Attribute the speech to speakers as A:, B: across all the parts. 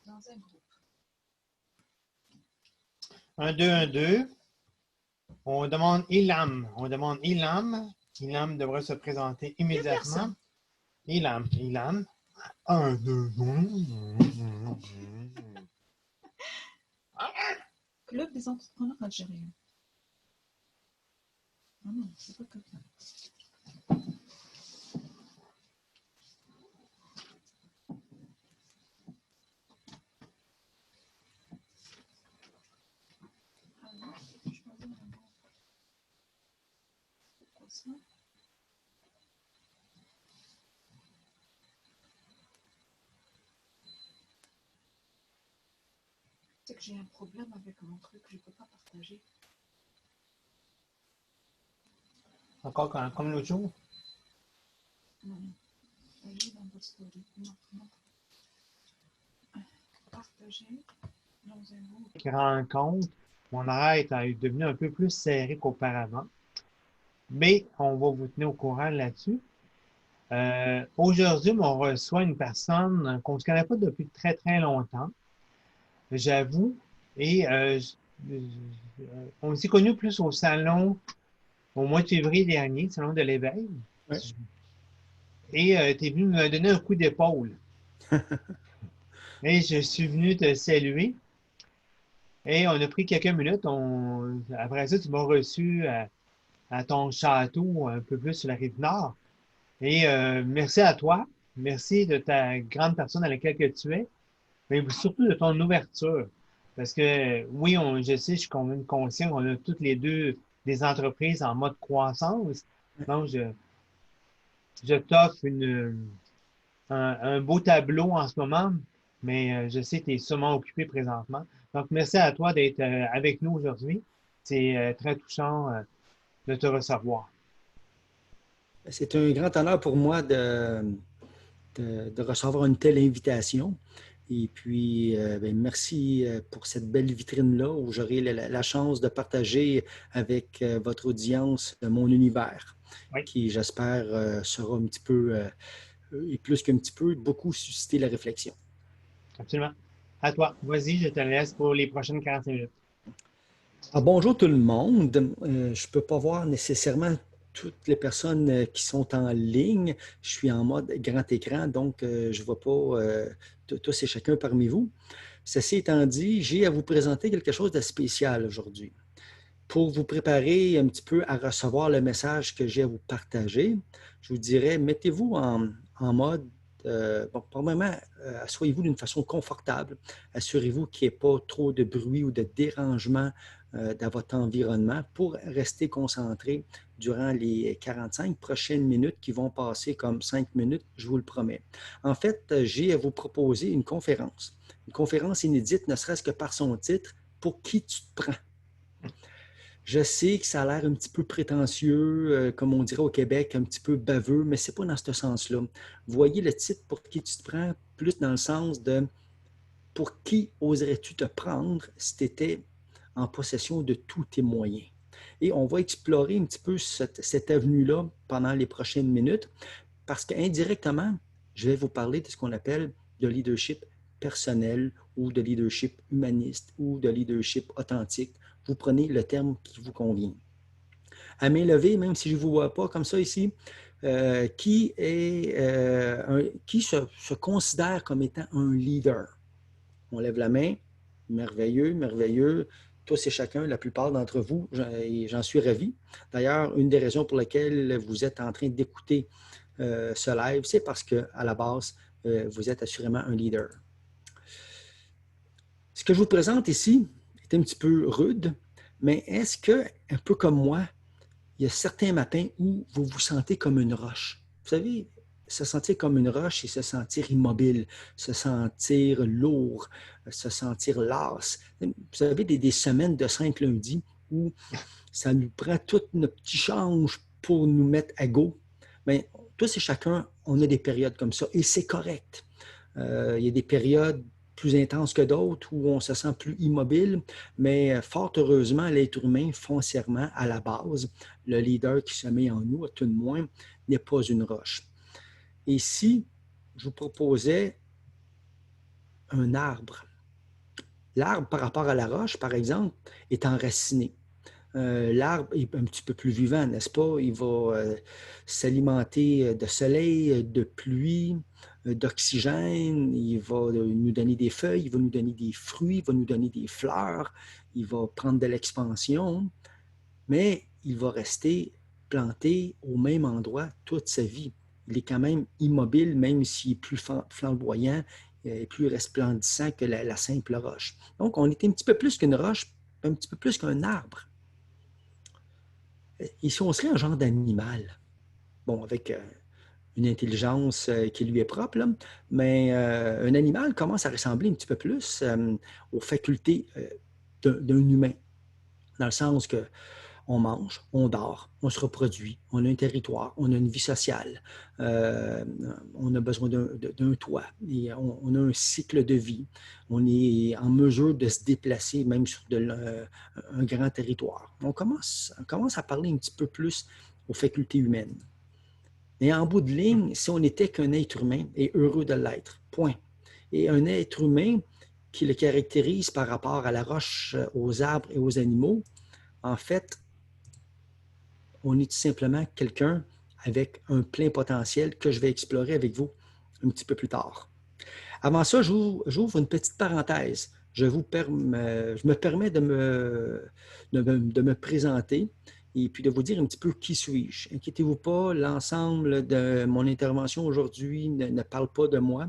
A: Dans un groupe.
B: 1, 2, 1, 2. On demande Ilham. On demande Ilham. Ilham devrait se présenter immédiatement. Ilham. 1, 2.
A: Club des entrepreneurs algériens. Ah non, c'est pas comme ça. Pourquoi ça? C'est que j'ai un problème avec mon truc, je ne peux pas partager.
B: Encore comme l'autre jour?
A: Non. Partager dans votre story. Non. Partager dans un groupe.
B: Qui rend compte, mon horaire est devenu un peu plus serré qu'auparavant. Mais on va vous tenir au courant là-dessus. Aujourd'hui, on reçoit une personne qu'on ne se connaît pas depuis très, très longtemps, j'avoue. Et on s'est connus plus au salon au mois de février dernier, le salon de l'éveil.
C: Ouais.
B: Et tu es venu me donner un coup d'épaule. Et je suis venu te saluer. Et on a pris quelques minutes. Après ça, tu m'as reçu à ton château un peu plus sur la rive nord. Et merci à toi. Merci de ta grande personne à laquelle que tu es, mais surtout de ton ouverture. Parce que oui, je sais, je suis quand même conscient qu'on a toutes les deux des entreprises en mode croissance. Donc, je t'offre un beau tableau en ce moment, mais je sais que tu es sûrement occupé présentement. Donc, merci à toi d'être avec nous aujourd'hui. C'est très touchant de te recevoir.
C: C'est un grand honneur pour moi de recevoir une telle invitation. Et puis, merci pour cette belle vitrine-là où j'aurai la chance de partager avec votre audience mon univers,
B: Oui.
C: qui, j'espère, sera un petit peu, et plus qu'un petit peu, beaucoup susciter la réflexion.
B: Absolument. À toi. Vas-y, je te laisse pour les prochaines 45 minutes.
C: Bonjour tout le monde. Je ne peux pas voir nécessairement toutes les personnes qui sont en ligne. Je suis en mode grand écran, donc je ne vois pas tous et chacun parmi vous. Ceci étant dit, j'ai à vous présenter quelque chose de spécial aujourd'hui. Pour vous préparer un petit peu à recevoir le message que j'ai à vous partager, je vous dirais, mettez-vous en mode, premièrement, asseyez-vous d'une façon confortable. Assurez-vous qu'il n'y ait pas trop de bruit ou de dérangement dans votre environnement pour rester concentré durant les 45 prochaines minutes qui vont passer comme 5 minutes, je vous le promets. En fait, j'ai à vous proposer une conférence inédite, ne serait-ce que par son titre, « Pour qui tu te prends ». Je sais que ça a l'air un petit peu prétentieux, comme on dirait au Québec, un petit peu baveux, mais ce n'est pas dans ce sens-là. Voyez le titre « Pour qui tu te prends » plus dans le sens de « Pour qui oserais-tu te prendre si tu étais en possession de tous tes moyens ». Et on va explorer un petit peu cette avenue-là pendant les prochaines minutes parce qu'indirectement, je vais vous parler de ce qu'on appelle de leadership personnel ou de leadership humaniste ou de leadership authentique. Vous prenez le terme qui vous convient. À main levée, même si je ne vous vois pas comme ça ici, qui se considère comme étant un leader? On lève la main. Merveilleux, merveilleux. Tous et chacun, la plupart d'entre vous, j'en suis ravi. D'ailleurs, une des raisons pour lesquelles vous êtes en train d'écouter ce live, c'est parce qu'à la base, vous êtes assurément un leader. Ce que je vous présente ici est un petit peu rude, mais est-ce que, un peu comme moi, il y a certains matins où vous vous sentez comme une roche? Vous savez, se sentir comme une roche, c'est se sentir immobile, se sentir lourd, se sentir las. Vous savez, des semaines de 5 lundis où ça nous prend tout notre petit change pour nous mettre à go. Mais tous et chacun, on a des périodes comme ça et c'est correct. Il y a des périodes plus intenses que d'autres où on se sent plus immobile, mais fort heureusement, l'être humain, foncièrement, à la base, le leader qui se met en nous, à tout de moins, n'est pas une roche. Et si je vous proposais un arbre. L'arbre, par rapport à la roche, par exemple, est enraciné. L'arbre est un petit peu plus vivant, n'est-ce pas? Il va s'alimenter de soleil, de pluie, d'oxygène. Il va nous donner des feuilles, il va nous donner des fruits, il va nous donner des fleurs. Il va prendre de l'expansion, mais il va rester planté au même endroit toute sa vie. Il est quand même immobile, même s'il est plus flamboyant et plus resplendissant que la simple roche. Donc, on est un petit peu plus qu'une roche, un petit peu plus qu'un arbre. Ici, on serait un genre d'animal. Bon, avec une intelligence qui lui est propre, là, mais un animal commence à ressembler un petit peu plus aux facultés d'un humain, dans le sens que on mange, on dort, on se reproduit, on a un territoire, on a une vie sociale, on a besoin d'un toit, et on a un cycle de vie, on est en mesure de se déplacer même sur un grand territoire. On commence à parler un petit peu plus aux facultés humaines. Et en bout de ligne, si on n'était qu'un être humain et heureux de l'être, point. Et un être humain qui le caractérise par rapport à la roche, aux arbres et aux animaux, en fait, on est tout simplement quelqu'un avec un plein potentiel que je vais explorer avec vous un petit peu plus tard. Avant ça, j'ouvre une petite parenthèse. Je me permets de me présenter et puis de vous dire un petit peu qui suis-je. Inquiétez-vous pas, l'ensemble de mon intervention aujourd'hui ne parle pas de moi,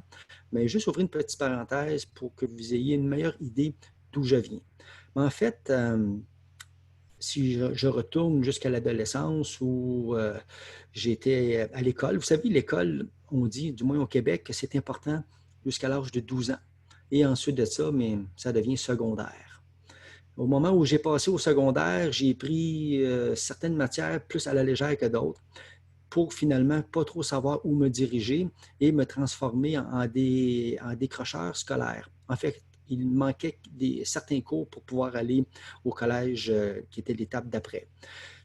C: mais juste ouvrir une petite parenthèse pour que vous ayez une meilleure idée d'où je viens. Mais en fait, si je retourne jusqu'à l'adolescence où j'étais à l'école. Vous savez, l'école, on dit, du moins au Québec, que c'est important jusqu'à l'âge de 12 ans. Et ensuite de ça, mais ça devient secondaire. Au moment où j'ai passé au secondaire, j'ai pris certaines matières plus à la légère que d'autres pour finalement pas trop savoir où me diriger et me transformer en décrocheur scolaire. En fait, il manquait certains cours pour pouvoir aller au collège qui était l'étape d'après.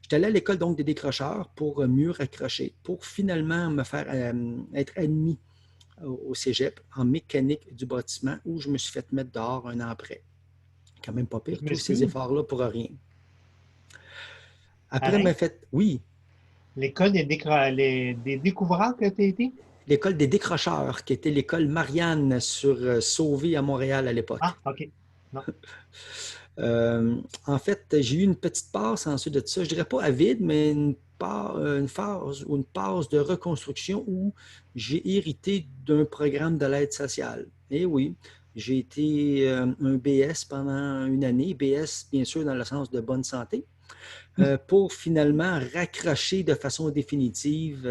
C: J'étais allé à l'école donc des décrocheurs pour mieux raccrocher, pour finalement me faire être admis au cégep en mécanique du bâtiment où je me suis fait mettre dehors un an après. Quand même pas pire, tous ces efforts-là pour rien. Après, m'a fait, oui.
B: L'école des découvreurs que tu as été?
C: L'école des décrocheurs, qui était l'école Marianne sur Sauvé à Montréal à l'époque.
B: Ah, OK. Non.
C: En fait, j'ai eu une petite passe ensuite de ça. Je ne dirais pas à vide, mais une phase ou une passe de reconstruction où j'ai hérité d'un programme de l'aide sociale. Et oui, j'ai été un BS pendant une année. BS, bien sûr, dans le sens de bonne santé. Pour finalement raccrocher de façon définitive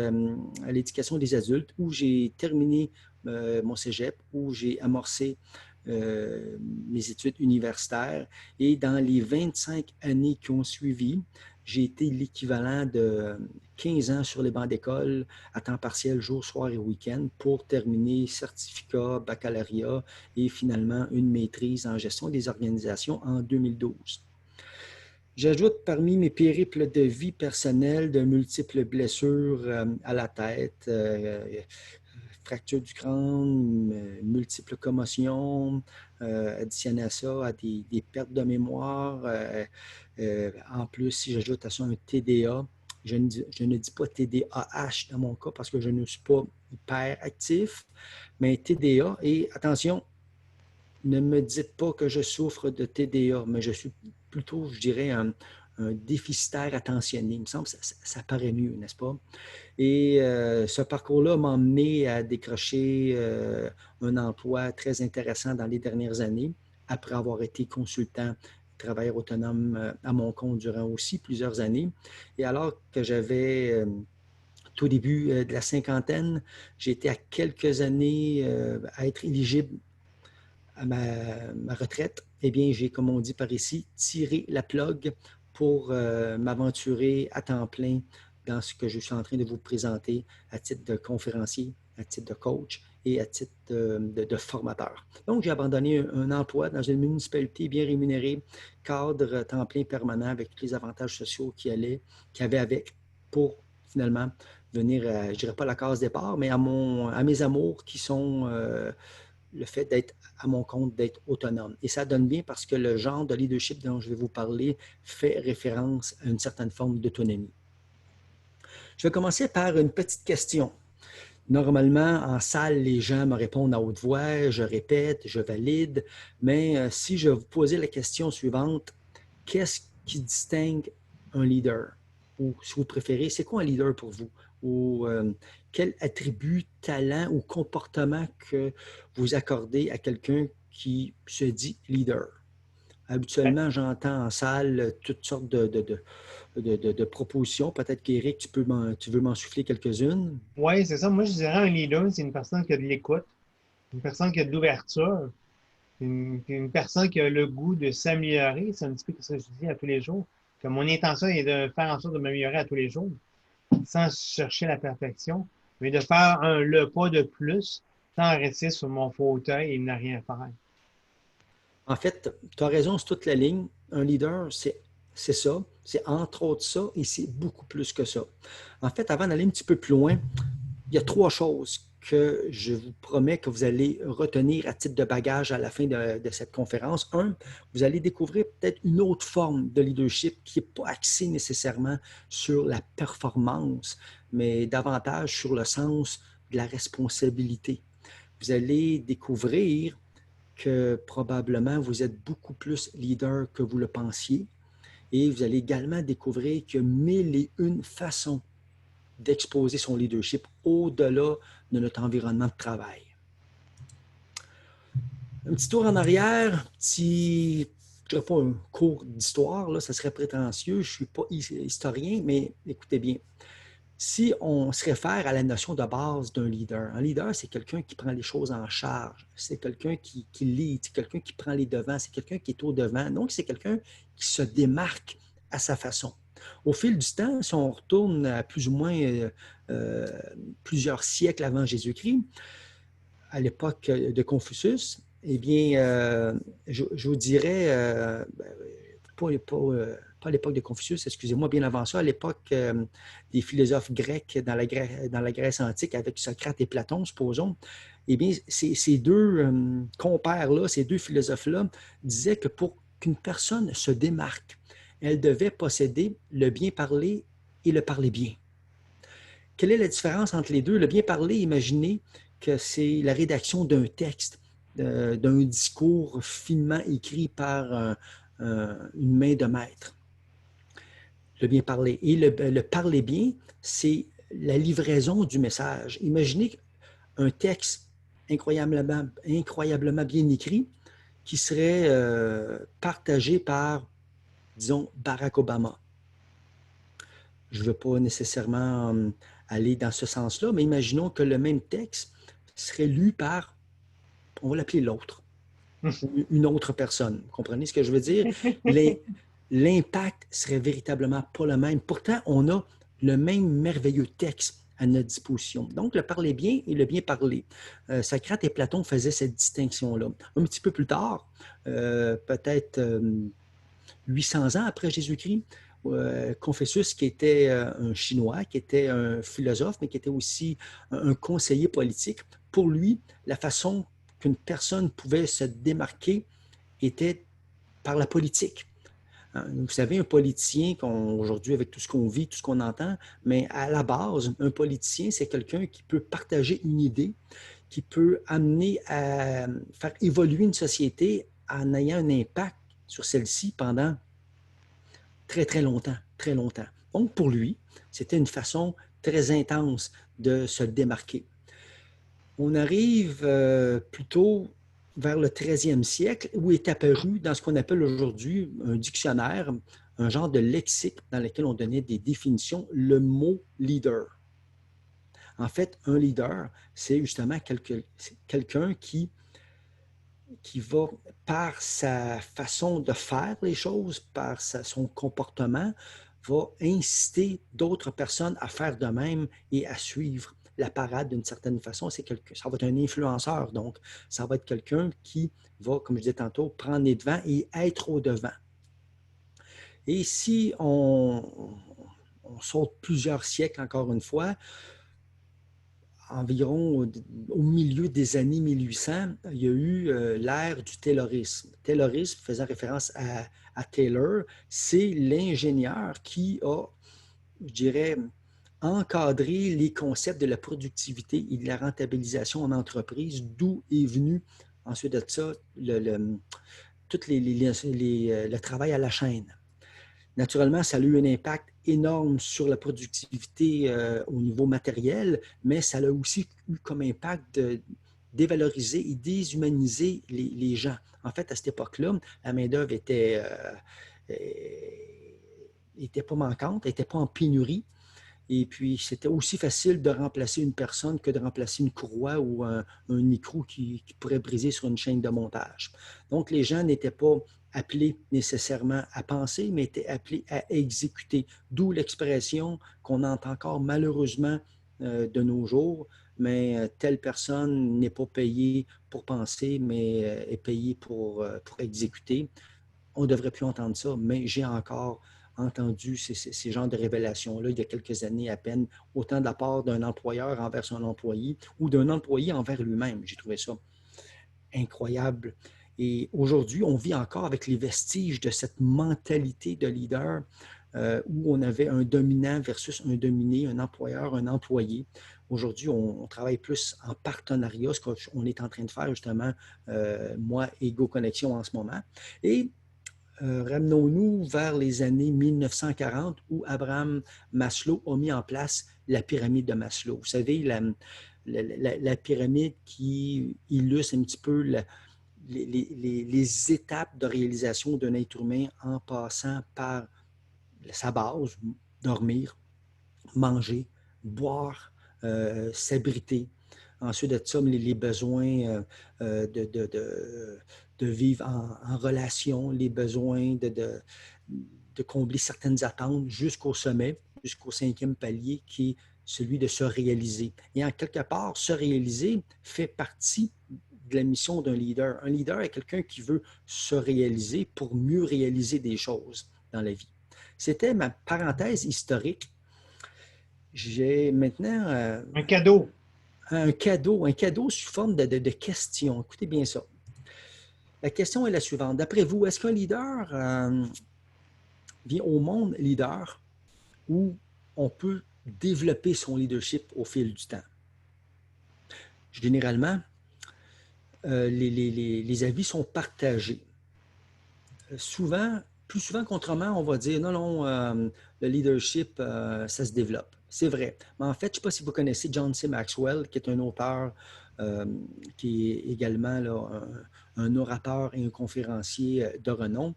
C: à l'éducation des adultes, où j'ai terminé mon cégep, où j'ai amorcé mes études universitaires. Et dans les 25 années qui ont suivi, j'ai été l'équivalent de 15 ans sur les bancs d'école à temps partiel, jour, soir et week-end pour terminer certificat, baccalauréat et finalement une maîtrise en gestion des organisations en 2012. J'ajoute parmi mes périples de vie personnelle de multiples blessures à la tête, fracture du crâne, multiples commotions, additionné à ça, à des pertes de mémoire. En plus, si j'ajoute à ça un TDA, je ne dis pas TDAH dans mon cas parce que je ne suis pas hyper actif, mais TDA. Et attention, ne me dites pas que je souffre de TDA, mais je suis plutôt, je dirais, un déficitaire attentionné. Il me semble que ça paraît mieux, n'est-ce pas? Et ce parcours-là m'a emmené à décrocher un emploi très intéressant dans les dernières années, après avoir été consultant, travailleur autonome à mon compte durant aussi plusieurs années. Et alors que j'avais tout début de la cinquantaine, j'étais à quelques années à être éligible à ma retraite. Eh bien, j'ai, comme on dit par ici, tiré la plug pour m'aventurer à temps plein dans ce que je suis en train de vous présenter à titre de conférencier, à titre de coach et à titre de formateur. Donc, j'ai abandonné un emploi dans une municipalité bien rémunérée, cadre temps plein permanent avec tous les avantages sociaux qu'il y avait avec pour finalement venir, je ne dirais pas à la case départ, mais à mes amours qui sont le fait d'être à mon compte, d'être autonome. Et ça donne bien parce que le genre de leadership dont je vais vous parler fait référence à une certaine forme d'autonomie. Je vais commencer par une petite question. Normalement, en salle, les gens me répondent à haute voix, je répète, je valide, mais si je vous posais la question suivante, qu'est-ce qui distingue un leader? Ou si vous préférez, c'est quoi un leader pour vous? Ou quel attribut, talent ou comportement que vous accordez à quelqu'un qui se dit leader? Habituellement, j'entends en salle toutes sortes de propositions. Peut-être qu'Éric, tu veux m'en souffler quelques-unes.
B: Oui, c'est ça. Moi, je dirais un leader, c'est une personne qui a de l'écoute, une personne qui a de l'ouverture, une personne qui a le goût de s'améliorer. C'est un petit peu ce que je dis à tous les jours. Que mon intention est de faire en sorte de m'améliorer à tous les jours, sans chercher la perfection, mais de faire le pas de plus, sans rester sur mon fauteuil et ne rien faire.
C: En fait, tu as raison, c'est toute la ligne. Un leader, c'est ça. C'est entre autres ça et c'est beaucoup plus que ça. En fait, avant d'aller un petit peu plus loin, il y a 3 choses que je vous promets que vous allez retenir à titre de bagage à la fin de cette conférence. Un, vous allez découvrir peut-être une autre forme de leadership qui n'est pas axée nécessairement sur la performance, mais davantage sur le sens de la responsabilité. Vous allez découvrir que probablement vous êtes beaucoup plus leader que vous le pensiez et vous allez également découvrir qu'il y a 1001 façons d'exposer son leadership au-delà de notre environnement de travail. Un petit tour en arrière, je ne dirais pas un cours d'histoire, là, ça serait prétentieux, je ne suis pas historien, mais écoutez bien. Si on se réfère à la notion de base d'un leader, un leader, c'est quelqu'un qui prend les choses en charge, c'est quelqu'un qui lead, c'est quelqu'un qui prend les devants, c'est quelqu'un qui est au devant, donc c'est quelqu'un qui se démarque à sa façon. Au fil du temps, si on retourne à plus ou moins plusieurs siècles avant Jésus-Christ, à l'époque de Confucius, eh bien, je vous dirais, pas à l'époque de Confucius, excusez-moi, bien avant ça, à l'époque des philosophes grecs dans la Grèce antique avec Socrate et Platon, supposons, eh bien, ces deux compères-là, ces deux philosophes-là disaient que pour qu'une personne se démarque, elle devait posséder le bien parler et le parler bien. Quelle est la différence entre les deux? Le bien parler, imaginez que c'est la rédaction d'un texte, d'un discours finement écrit par une main de maître. Le bien parler. Et le parler bien, c'est la livraison du message. Imaginez un texte incroyablement bien écrit qui serait partagé par, disons, Barack Obama. Je ne veux pas nécessairement aller dans ce sens-là, mais imaginons que le même texte serait lu par, on va l'appeler l'autre, une autre personne. Vous comprenez ce que je veux dire? L'impact serait véritablement pas le même. Pourtant, on a le même merveilleux texte à notre disposition. Donc, le parler bien et le bien parler. Socrate et Platon faisaient cette distinction-là. Un petit peu plus tard, peut-être 800 ans après Jésus-Christ, Confucius, qui était un Chinois, qui était un philosophe, mais qui était aussi un conseiller politique, pour lui, la façon qu'une personne pouvait se démarquer était par la politique. Vous savez, un politicien, aujourd'hui, avec tout ce qu'on vit, tout ce qu'on entend, mais à la base, un politicien, c'est quelqu'un qui peut partager une idée, qui peut amener à faire évoluer une société en ayant un impact sur celle-ci pendant très, très longtemps, très longtemps. Donc, pour lui, c'était une façon très intense de se démarquer. On arrive plutôt vers le 13e siècle, où est apparu dans ce qu'on appelle aujourd'hui un dictionnaire, un genre de lexique dans lequel on donnait des définitions, le mot leader. En fait, un leader, c'est justement quelqu'un qui va, par sa façon de faire les choses, par son comportement, va inciter d'autres personnes à faire de même et à suivre la parade d'une certaine façon. Ça va être un influenceur, donc ça va être quelqu'un qui va, comme je disais tantôt, prendre les devants et être au devant. Et si on saute plusieurs siècles, encore une fois, environ au milieu des années 1800, il y a eu l'ère du Taylorisme. Taylorisme, faisant référence à Taylor, c'est l'ingénieur qui a, je dirais, encadré les concepts de la productivité et de la rentabilisation en entreprise, d'où est venu, ensuite de ça, tout le travail à la chaîne. Naturellement, ça a eu un impact énorme sur la productivité au niveau matériel, mais ça a aussi eu comme impact de dévaloriser et déshumaniser les gens. En fait, à cette époque-là, la main-d'œuvre était pas manquante, n'était pas en pénurie. Et puis, c'était aussi facile de remplacer une personne que de remplacer une courroie ou un écrou qui pourrait briser sur une chaîne de montage. Donc, les gens n'étaient pas appelés nécessairement à penser, mais étaient appelés à exécuter. D'où l'expression qu'on entend encore malheureusement de nos jours, mais telle personne n'est pas payée pour penser, mais est payée pour exécuter. On ne devrait plus entendre ça, mais j'ai encore entendu ces genres de révélations-là il y a quelques années à peine, autant de la part d'un employeur envers son employé ou d'un employé envers lui-même. J'ai trouvé ça incroyable. Et aujourd'hui, on vit encore avec les vestiges de cette mentalité de leader où on avait un dominant versus un dominé, un employeur, un employé. Aujourd'hui, on travaille plus en partenariat, ce qu'on est en train de faire justement, moi et GoConnexion en ce moment. Et ramenons-nous vers les années 1940 où Abraham Maslow a mis en place la pyramide de Maslow. Vous savez, la pyramide qui illustre un petit peu les étapes de réalisation d'un être humain en passant par sa base, dormir, manger, boire, s'abriter. Ensuite de ça, les besoins de vivre en relation, les besoins de combler certaines attentes jusqu'au sommet, jusqu'au 5e palier qui est celui de se réaliser. Et en quelque part, se réaliser fait partie de la mission d'un leader. Un leader est quelqu'un qui veut se réaliser pour mieux réaliser des choses dans la vie. C'était ma parenthèse historique. J'ai maintenant
B: un cadeau.
C: Un cadeau sous forme de questions. Écoutez bien ça. La question est la suivante. D'après vous, est-ce qu'un leader vient au monde leader où on peut développer son leadership au fil du temps? Généralement, les avis sont partagés. Plus souvent qu'autrement, on va dire non, le leadership, ça se développe. C'est vrai. Mais en fait, je ne sais pas si vous connaissez John C. Maxwell, qui est un auteur, qui est également là, un orateur et un conférencier de renom.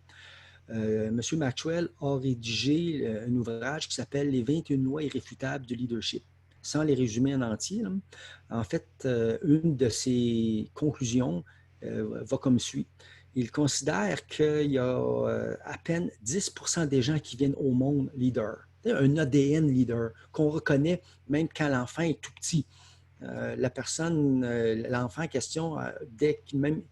C: M. Maxwell a rédigé un ouvrage qui s'appelle « Les 21 lois irréfutables du leadership ». Sans les résumer en entier, là. En fait, une de ses conclusions va comme suit. Il considère qu'il y a à peine 10% des gens qui viennent au monde leader. Un ADN leader qu'on reconnaît même quand l'enfant est tout petit. La personne, l'enfant en question, dès qu'il même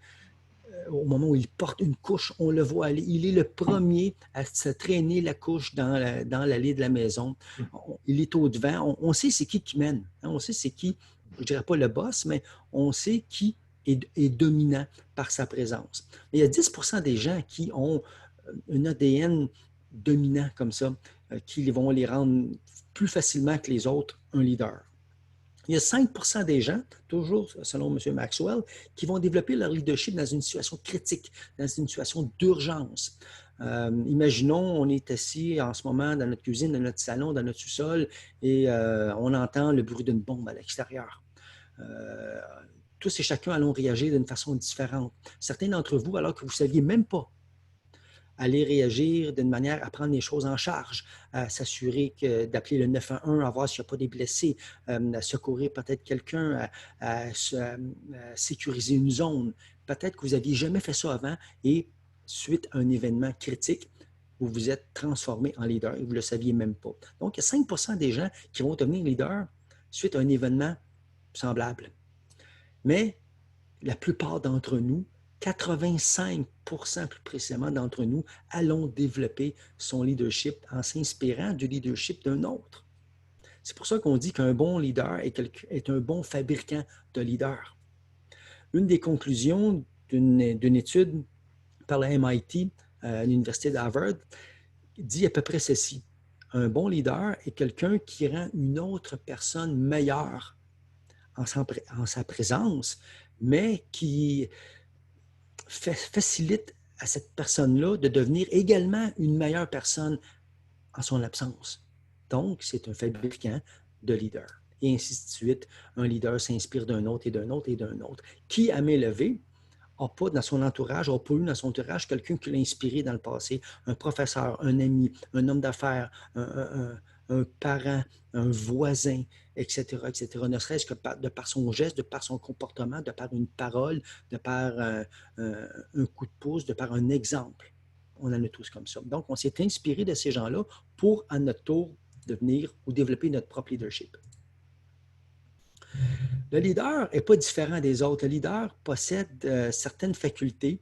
C: au moment où il porte une couche, on le voit aller. Il est le premier à se traîner la couche dans l'allée de la maison. Il est au-devant. On sait c'est qui mène. On sait c'est qui, je ne dirais pas le boss, mais on sait qui est dominant par sa présence. Il y a 10% des gens qui ont un ADN dominant comme ça, qui vont les rendre plus facilement que les autres un leader. Il y a 5% des gens, toujours selon M. Maxwell, qui vont développer leur leadership dans une situation critique, dans une situation d'urgence. Imaginons, on est assis en ce moment dans notre cuisine, dans notre salon, dans notre sous-sol, et on entend le bruit d'une bombe à l'extérieur. Tous et chacun allons réagir d'une façon différente. Certains d'entre vous, alors que vous ne saviez même pas, aller réagir d'une manière à prendre les choses en charge, à s'assurer d'appeler le 911, à voir s'il n'y a pas des blessés, à secourir peut-être quelqu'un, à sécuriser une zone. Peut-être que vous n'aviez jamais fait ça avant et suite à un événement critique, vous vous êtes transformé en leader et vous ne le saviez même pas. Donc, il y a 5% des gens qui vont devenir leader suite à un événement semblable. Mais la plupart d'entre nous, 85% plus précisément d'entre nous, allons développer son leadership en s'inspirant du leadership d'un autre. C'est pour ça qu'on dit qu'un bon leader est un bon fabricant de leaders. Une des conclusions d'une étude par la MIT, à l'Université d'Harvard, dit à peu près ceci. Un bon leader est quelqu'un qui rend une autre personne meilleure en sa présence, mais qui facilite à cette personne-là de devenir également une meilleure personne en son absence. Donc, c'est un fabricant de leader. Et ainsi de suite. Un leader s'inspire d'un autre et d'un autre et d'un autre. Qui, à main levée, n'a pas dans son entourage, n'a pas eu dans son entourage quelqu'un qui l'a inspiré dans le passé, un professeur, un ami, un homme d'affaires, un parent, un voisin, etc., etc., ne serait-ce que de par son geste, de par son comportement, de par une parole, de par un coup de pouce, de par un exemple. On en a tous comme ça. Donc, on s'est inspiré de ces gens-là pour, à notre tour, devenir ou développer notre propre leadership. Le leader n'est pas différent des autres. Le leader possède certaines facultés,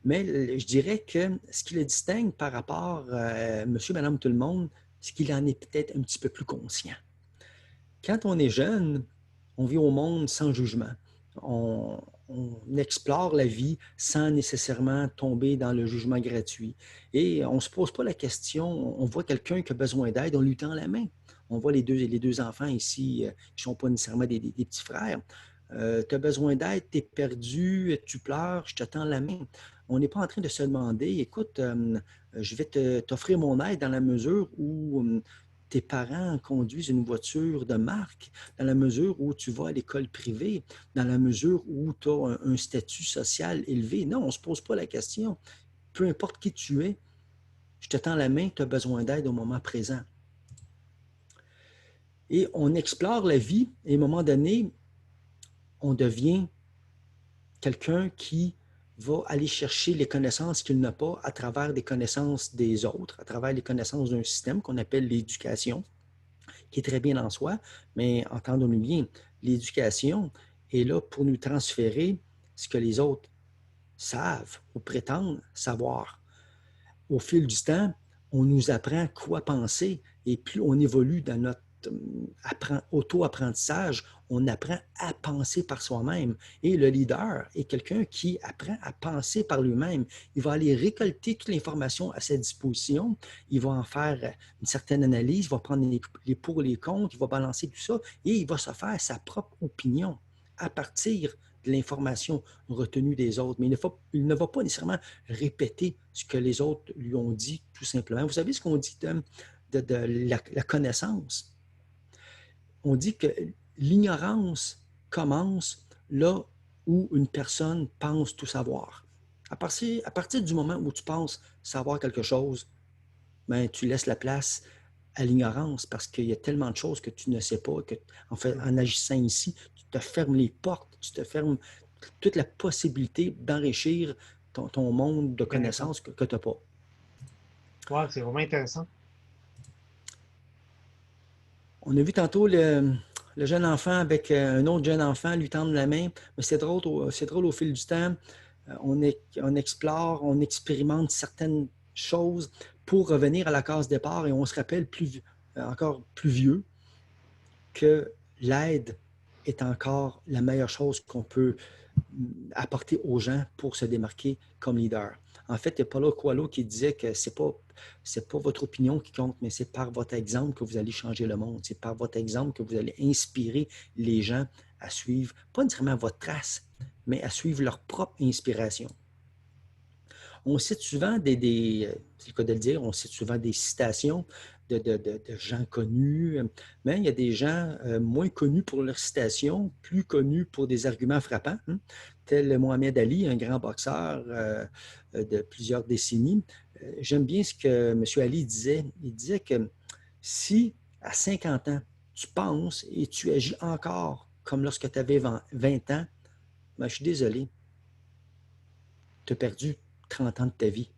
C: mais je dirais que ce qui le distingue par rapport à monsieur, madame, tout le monde, c'est qu'il en est peut-être un petit peu plus conscient. Quand on est jeune, on vit au monde sans jugement. On explore la vie sans nécessairement tomber dans le jugement gratuit. Et on ne se pose pas la question, on voit quelqu'un qui a besoin d'aide, on lui tend la main. On voit les deux enfants ici, qui ne sont pas nécessairement des petits frères. Tu as besoin d'aide, tu es perdu, tu pleures, je te tends la main. On n'est pas en train de se demander, écoute, je vais t'offrir mon aide dans la mesure où tes parents conduisent une voiture de marque, dans la mesure où tu vas à l'école privée, dans la mesure où tu as un statut social élevé. Non, on ne se pose pas la question. Peu importe qui tu es, je te tends la main, tu as besoin d'aide au moment présent. Et on explore la vie et à un moment donné, on devient quelqu'un qui va aller chercher les connaissances qu'il n'a pas à travers des connaissances des autres, à travers les connaissances d'un système qu'on appelle l'éducation, qui est très bien en soi, mais entendons-nous bien, l'éducation est là pour nous transférer ce que les autres savent ou prétendent savoir. Au fil du temps, on nous apprend quoi penser et plus on évolue dans notre auto-apprentissage, on apprend à penser par soi-même. Et le leader est quelqu'un qui apprend à penser par lui-même. Il va aller récolter toute l'information à sa disposition. Il va en faire une certaine analyse, il va prendre les pour et les contre, il va balancer tout ça et il va se faire sa propre opinion à partir de l'information retenue des autres. Mais il ne va pas nécessairement répéter ce que les autres lui ont dit, tout simplement. Vous savez ce qu'on dit de la connaissance? On dit que l'ignorance commence là où une personne pense tout savoir. À partir du moment où tu penses savoir quelque chose, ben, tu laisses la place à l'ignorance parce qu'il y a tellement de choses que tu ne sais pas, que, en fait, en agissant ici, tu te fermes les portes, tu te fermes toute la possibilité d'enrichir ton monde de connaissances que tu n'as pas.
B: Wow, c'est vraiment intéressant.
C: On a vu tantôt le jeune enfant avec un autre jeune enfant lui tendre la main, mais c'est drôle au fil du temps. On explore, on expérimente certaines choses pour revenir à la case départ et on se rappelle encore plus vieux que l'aide est encore la meilleure chose qu'on peut apporter aux gens pour se démarquer comme leader. En fait, il y a Paulo Coelho qui disait que c'est pas votre opinion qui compte, mais c'est par votre exemple que vous allez changer le monde. C'est par votre exemple que vous allez inspirer les gens à suivre, pas nécessairement votre trace, mais à suivre leur propre inspiration. On cite souvent c'est le cas de le dire, on cite souvent des citations de gens connus, mais il y a des gens moins connus pour leurs citations, plus connus pour des arguments frappants, tel Mohamed Ali, un grand boxeur de plusieurs décennies. J'aime bien ce que M. Ali disait. Il disait que si à 50 ans, tu penses et tu agis encore comme lorsque tu avais 20 ans, ben, je suis désolé, tu as perdu 30 ans de ta vie.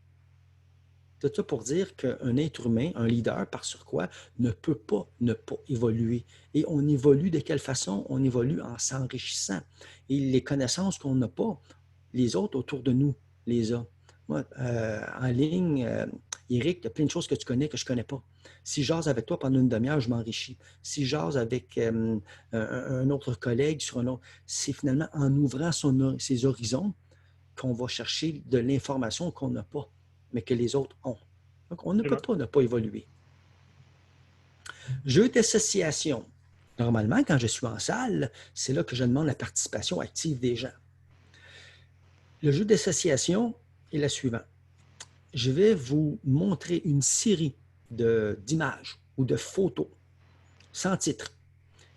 C: Tout ça pour dire qu'un être humain, un leader, par sur quoi, ne peut pas ne pas évoluer. Et on évolue de quelle façon? On évolue en s'enrichissant. Et les connaissances qu'on n'a pas, les autres autour de nous les ont. Moi, en ligne, Eric, il y a plein de choses que tu connais que je ne connais pas. Si je jase avec toi pendant une demi-heure, je m'enrichis. Si je jase avec un autre collègue sur un autre, c'est finalement en ouvrant ses horizons qu'on va chercher de l'information qu'on n'a pas, mais que les autres ont. Donc, on ne peut pas ne pas évoluer. Jeu d'association. Normalement, quand je suis en salle, c'est là que je demande la participation active des gens. Le jeu d'association est le suivant. Je vais vous montrer une série d'images ou de photos sans titre.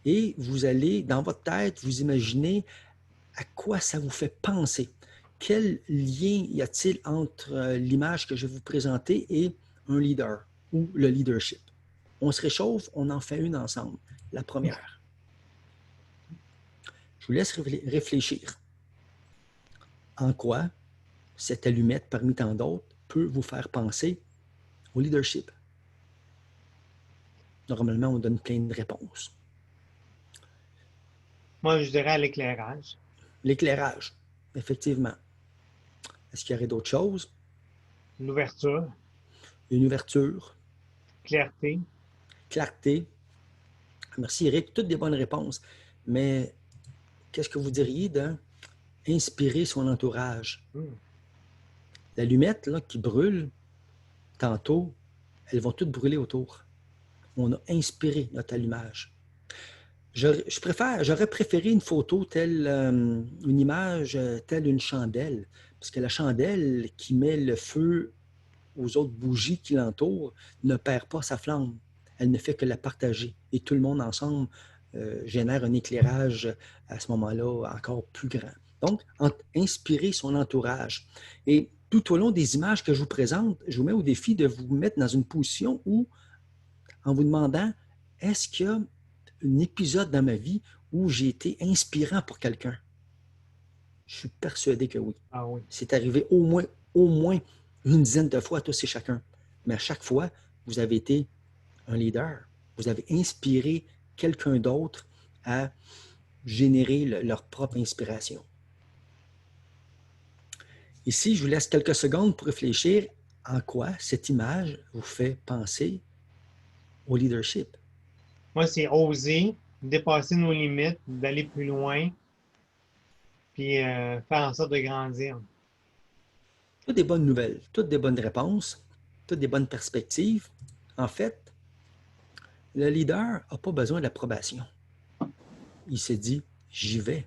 C: Et vous allez, dans votre tête, vous imaginer à quoi ça vous fait penser. Quel lien y a-t-il entre l'image que je vais vous présenter et un leader ou le leadership? On se réchauffe, on en fait une ensemble. La première. Je vous laisse réfléchir. En quoi cette allumette, parmi tant d'autres, peut vous faire penser au leadership? Normalement, on donne plein de réponses.
B: Moi, je dirais à l'éclairage.
C: L'éclairage, effectivement. Est-ce qu'il y aurait d'autres choses?
B: L'ouverture.
C: Une ouverture.
B: Clarté.
C: Clarté. Merci, Eric. Toutes des bonnes réponses. Mais qu'est-ce que vous diriez d'inspirer son entourage? L'allumette là, qui brûle, tantôt, elles vont toutes brûler autour. On a inspiré notre allumage. J'aurais préféré une photo telle, une image telle une chandelle, parce que la chandelle qui met le feu aux autres bougies qui l'entourent ne perd pas sa flamme. Elle ne fait que la partager. Et tout le monde ensemble génère un éclairage à ce moment-là encore plus grand. Donc, inspirer son entourage. Et tout au long des images que je vous présente, je vous mets au défi de vous mettre dans une position où, en vous demandant, est-ce qu'il y a un épisode dans ma vie où j'ai été inspirant pour quelqu'un? Je suis persuadé que oui.
B: Ah oui.
C: C'est arrivé au moins une dizaine de fois à tous et chacun. Mais à chaque fois, vous avez été un leader. Vous avez inspiré quelqu'un d'autre à générer leur propre inspiration. Ici, je vous laisse quelques secondes pour réfléchir en quoi cette image vous fait penser au leadership.
B: Moi, c'est oser, dépasser nos limites, d'aller plus loin, puis faire en sorte de grandir.
C: Toutes des bonnes nouvelles, toutes des bonnes réponses, toutes des bonnes perspectives. En fait, le leader n'a pas besoin d'approbation. Il s'est dit, j'y vais.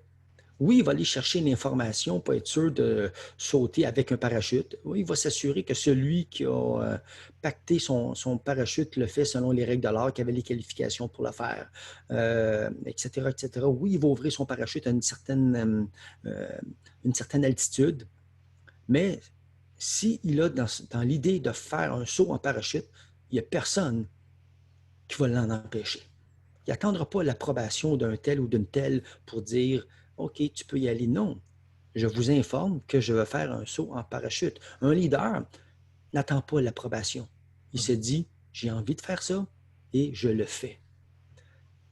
C: Oui, il va aller chercher l'information pour être sûr de sauter avec un parachute. Oui, il va s'assurer que celui qui a pacté son parachute le fait selon les règles de l'art, qu'il avait les qualifications pour le faire, etc., etc. Oui, il va ouvrir son parachute à une certaine altitude, mais s'il a dans l'idée de faire un saut en parachute, il n'y a personne qui va l'en empêcher. Il n'attendra pas l'approbation d'un tel ou d'une telle pour dire « OK, tu peux y aller ». Non, je vous informe que je vais faire un saut en parachute. Un leader n'attend pas l'approbation. Il se dit « J'ai envie de faire ça et je le fais ».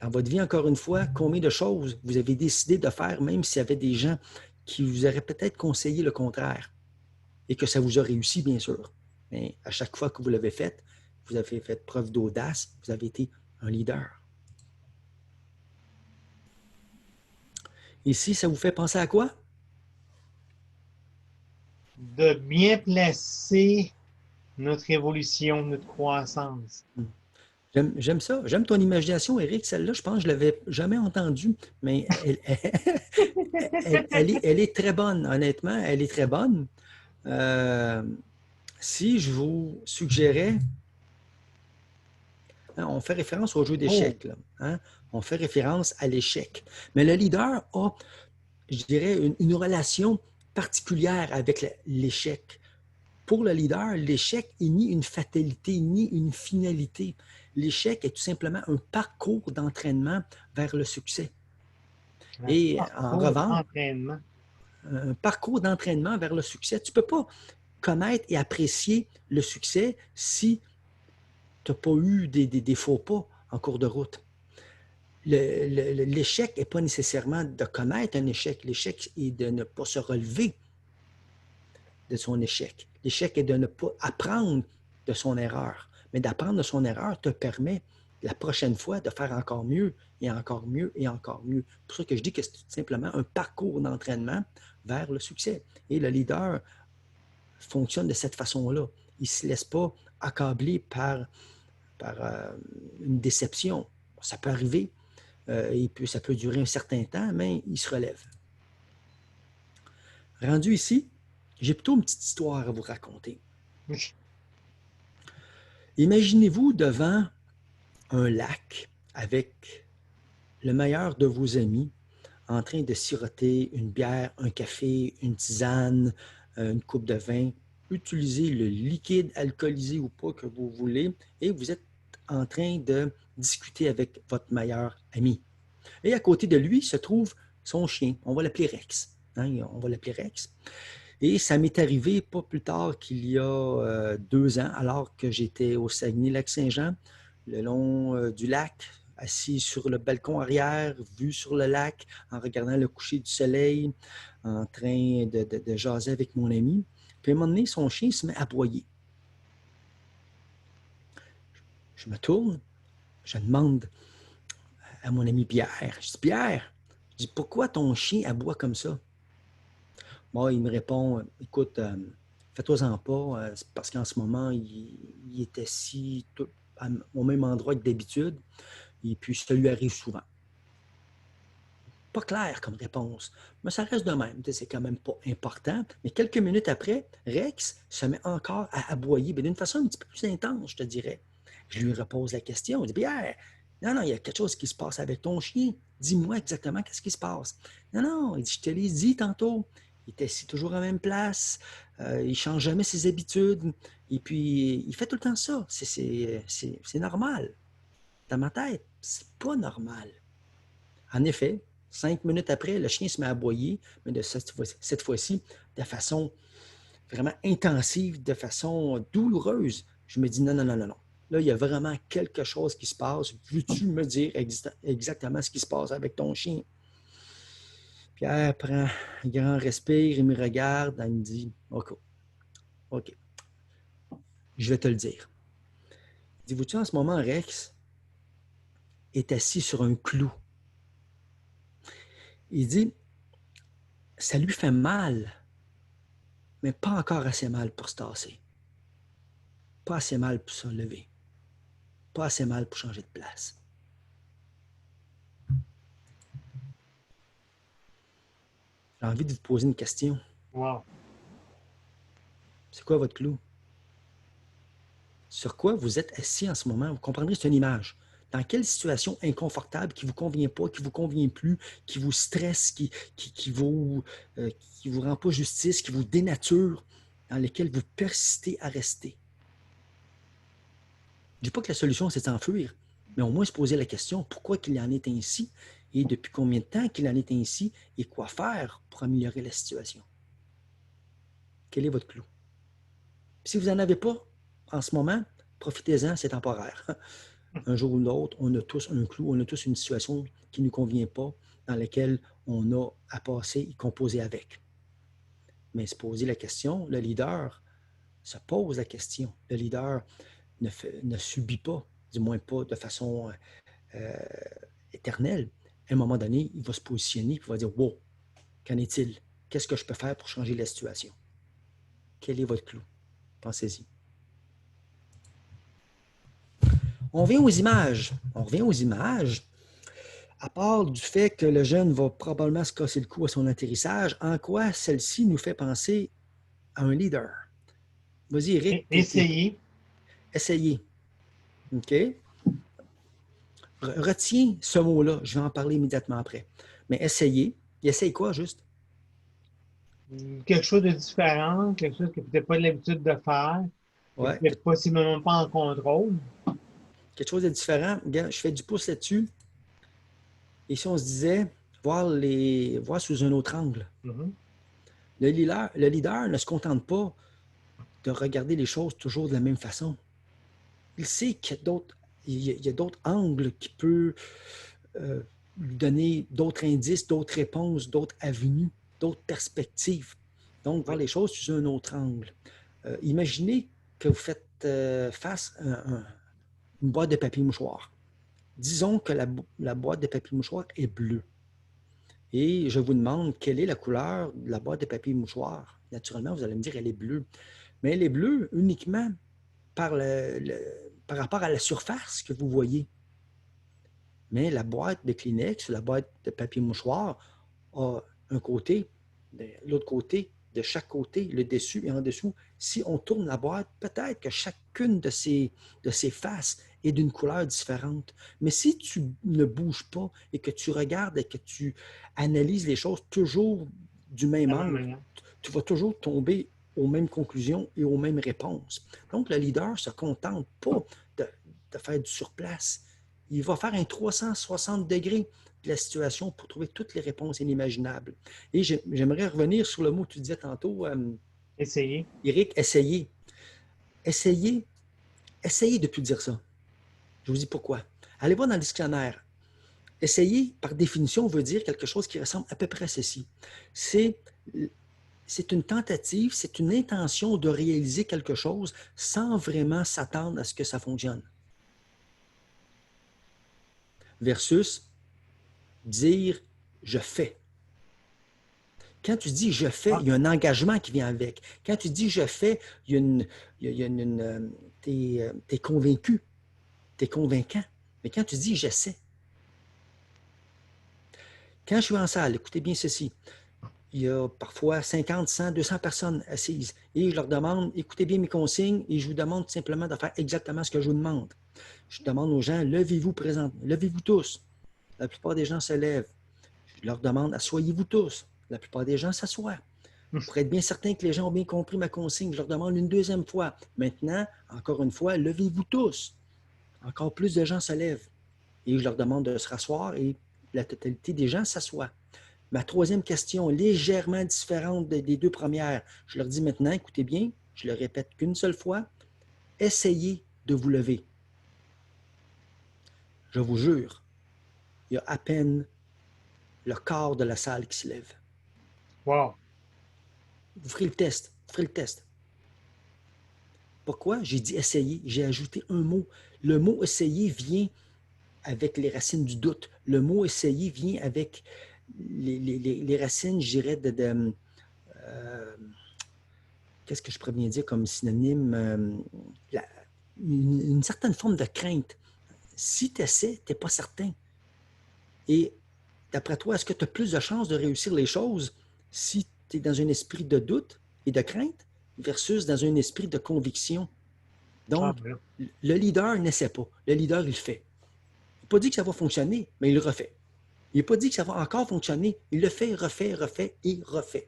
C: Dans votre vie, encore une fois, combien de choses vous avez décidé de faire, même s'il y avait des gens qui vous auraient peut-être conseillé le contraire et que ça vous a réussi, bien sûr. Mais à chaque fois que vous l'avez fait, vous avez fait preuve d'audace, vous avez été un leader. Ici, ça vous fait penser à quoi?
B: De bien placer notre évolution, notre croissance.
C: J'aime ça. J'aime ton imagination, Eric. Celle-là, je pense que je ne l'avais jamais entendue, mais elle est très bonne, honnêtement. Elle est très bonne. Si je vous suggérais, on fait référence au jeu d'échecs. On fait référence à l'échec. Mais le leader a, je dirais, une relation particulière avec l'échec. Pour le leader, l'échec est ni une fatalité, ni une finalité. L'échec est tout simplement un parcours d'entraînement vers le succès. Et en revanche, un parcours d'entraînement vers le succès. Tu ne peux pas connaître et apprécier le succès si tu n'as pas eu des faux pas en cours de route. L'échec n'est pas nécessairement de connaître un échec. L'échec est de ne pas se relever de son échec. L'échec est de ne pas apprendre de son erreur. Mais d'apprendre de son erreur te permet la prochaine fois de faire encore mieux et encore mieux et encore mieux. C'est pour ça que je dis que c'est tout simplement un parcours d'entraînement vers le succès. Et le leader fonctionne de cette façon-là. Il ne se laisse pas accabler par une déception. Ça peut arriver, et puis ça peut durer un certain temps, mais il se relève. Rendu ici, j'ai plutôt une petite histoire à vous raconter.
B: Oui.
C: Imaginez-vous devant un lac avec le meilleur de vos amis en train de siroter une bière, un café, une tisane, une coupe de vin. Utilisez le liquide alcoolisé ou pas que vous voulez et vous êtes en train de discuter avec votre meilleur ami. Et à côté de lui se trouve son chien. On va l'appeler Rex. On va l'appeler Rex. Et ça m'est arrivé pas plus tard qu'il y a 2 ans, alors que j'étais au Saguenay-Lac-Saint-Jean, le long du lac, assis sur le balcon arrière, vue sur le lac, en regardant le coucher du soleil, en train de jaser avec mon ami. Puis à un moment donné, son chien se met à aboyer. Je me tourne, je demande à mon ami Pierre. Je dis, Pierre, je dis, pourquoi ton chien aboie comme ça? Moi, il me répond, écoute, fais-toi-en pas, c'est parce qu'en ce moment, il est assis au même endroit que d'habitude, et puis ça lui arrive souvent. Pas clair comme réponse, mais ça reste de même. C'est quand même pas important. Mais quelques minutes après, Rex se met encore à aboyer, mais d'une façon un petit peu plus intense, je te dirais. Je lui repose la question. Je dis, Pierre, non, il y a quelque chose qui se passe avec ton chien. Dis-moi exactement qu'est-ce qui se passe. Non, il dit, je te l'ai dit tantôt. Il est assis toujours à la même place. Il ne change jamais ses habitudes. Et puis, il fait tout le temps ça. C'est normal. Dans ma tête, c'est pas normal. En effet, 5 minutes après, le chien se met à aboyer, mais cette fois-ci, de façon vraiment intensive, de façon douloureuse. Je me dis non. Là, il y a vraiment quelque chose qui se passe. Veux-tu me dire exactement ce qui se passe avec ton chien? Pierre prend un grand respire, il me regarde, il me dit OK, je vais te le dire. Il dit, vois-tu, en ce moment, Rex est assis sur un clou. Il dit, ça lui fait mal, mais pas encore assez mal pour se tasser. Pas assez mal pour se lever. Pas assez mal pour changer de place. J'ai envie de vous poser une question.
B: Wow.
C: C'est quoi votre clou? Sur quoi vous êtes assis en ce moment? Vous comprendrez, c'est une image. Dans quelle situation inconfortable qui ne vous convient pas, qui ne vous convient plus, qui vous stresse, qui vous rend pas justice, qui vous dénature, dans lesquelles vous persistez à rester? Je ne dis pas que la solution, c'est de s'enfuir, mais au moins se poser la question, pourquoi qu'il en est ainsi et depuis combien de temps qu'il en est ainsi et quoi faire pour améliorer la situation? Quel est votre clou? Puis si vous n'en avez pas en ce moment, profitez-en, c'est temporaire. Un jour ou l'autre, on a tous un clou, on a tous une situation qui ne nous convient pas, dans laquelle on a à passer et composer avec. Mais se poser la question, le leader se pose la question. Le leader ne subit pas, du moins pas de façon éternelle. À un moment donné, il va se positionner et il va dire, wow, qu'en est-il? Qu'est-ce que je peux faire pour changer la situation? Quel est votre clou? Pensez-y. On revient aux images. À part du fait que le jeune va probablement se casser le cou à son atterrissage, en quoi celle-ci nous fait penser à un leader? Vas-y, Eric.
B: Essayez.
C: Essayez. OK? Retiens ce mot-là. Je vais en parler immédiatement après. Mais essayez. Il essaye quoi, juste?
B: Quelque chose de différent, quelque chose qu'il n'a peut-être pas l'habitude de faire,
C: Ouais.
B: peut-être possiblement pas en contrôle.
C: Quelque chose de différent. Regarde, je fais du pouce là-dessus. Et si on se disait, voir sous un autre angle.
B: Mm-hmm.
C: Le leader ne se contente pas de regarder les choses toujours de la même façon. Il sait qu'il y a d'autres angles qui peuvent lui donner d'autres indices, d'autres réponses, d'autres avenues, d'autres perspectives. Donc, voir les choses sous un autre angle. Imaginez que vous faites face une boîte de papier mouchoir. Disons que la boîte de papier mouchoir est bleue. Et je vous demande quelle est la couleur de la boîte de papier mouchoir. Naturellement, vous allez me dire qu'elle est bleue. Mais elle est bleue uniquement par rapport à la surface que vous voyez. Mais la boîte de Kleenex, la boîte de papier mouchoir, a un côté, l'autre côté, de chaque côté, le dessus et en dessous. Si on tourne la boîte, peut-être que chacune de ces faces est d'une couleur différente. Mais si tu ne bouges pas et que tu regardes et que tu analyses les choses toujours du même angle, tu vas toujours tomber aux mêmes conclusions et aux mêmes réponses. Donc, le leader ne se contente pas de faire du surplace. Il va faire un 360 degrés de la situation pour trouver toutes les réponses inimaginables. Et j'aimerais revenir sur le mot que tu disais tantôt.
B: Essayez.
C: Éric, essayez. Essayez de ne plus dire ça. Je vous dis pourquoi. Allez voir dans le dictionnaire. Essayer, par définition, veut dire quelque chose qui ressemble à peu près à ceci. C'est une tentative, c'est une intention de réaliser quelque chose sans vraiment s'attendre à ce que ça fonctionne. Versus dire « je fais ». Quand tu dis « je fais », il y a un engagement qui vient avec. Quand tu dis « je fais », tu es convaincu, tu es convaincant. Mais quand tu dis « j'essaie », quand je suis en salle, écoutez bien ceci, il y a parfois 50, 100, 200 personnes assises et je leur demande « écoutez bien mes consignes » et je vous demande tout simplement de faire exactement ce que je vous demande. Je demande aux gens « levez-vous présentement, levez-vous tous ». La plupart des gens se lèvent. Je leur demande « asseyez-vous tous ». La plupart des gens s'assoient. Pour être bien certain que les gens ont bien compris ma consigne, je leur demande une deuxième fois. Maintenant, encore une fois, levez-vous tous. Encore plus de gens se lèvent. Et je leur demande de se rasseoir et la totalité des gens s'assoient. Ma troisième question, légèrement différente des deux premières, je leur dis maintenant, écoutez bien, je le répète qu'une seule fois, essayez de vous lever. Je vous jure, il y a à peine le quart de la salle qui se lève.
B: Wow!
C: Vous ferez le test. Vous ferez le test. Pourquoi? J'ai dit essayer. J'ai ajouté un mot. Le mot essayer vient avec les racines du doute. Le mot essayer vient avec les racines, je dirais, qu'est-ce que je pourrais bien dire comme synonyme? Une certaine forme de crainte. Si tu essaies, tu n'es pas certain. Et d'après toi, est-ce que tu as plus de chances de réussir les choses si tu es dans un esprit de doute et de crainte versus dans un esprit de conviction? Donc, le leader n'essaie pas. Le leader, il le fait. Il n'a pas dit que ça va fonctionner, mais il le refait. Il n'a pas dit que ça va encore fonctionner. Il le fait, refait et refait.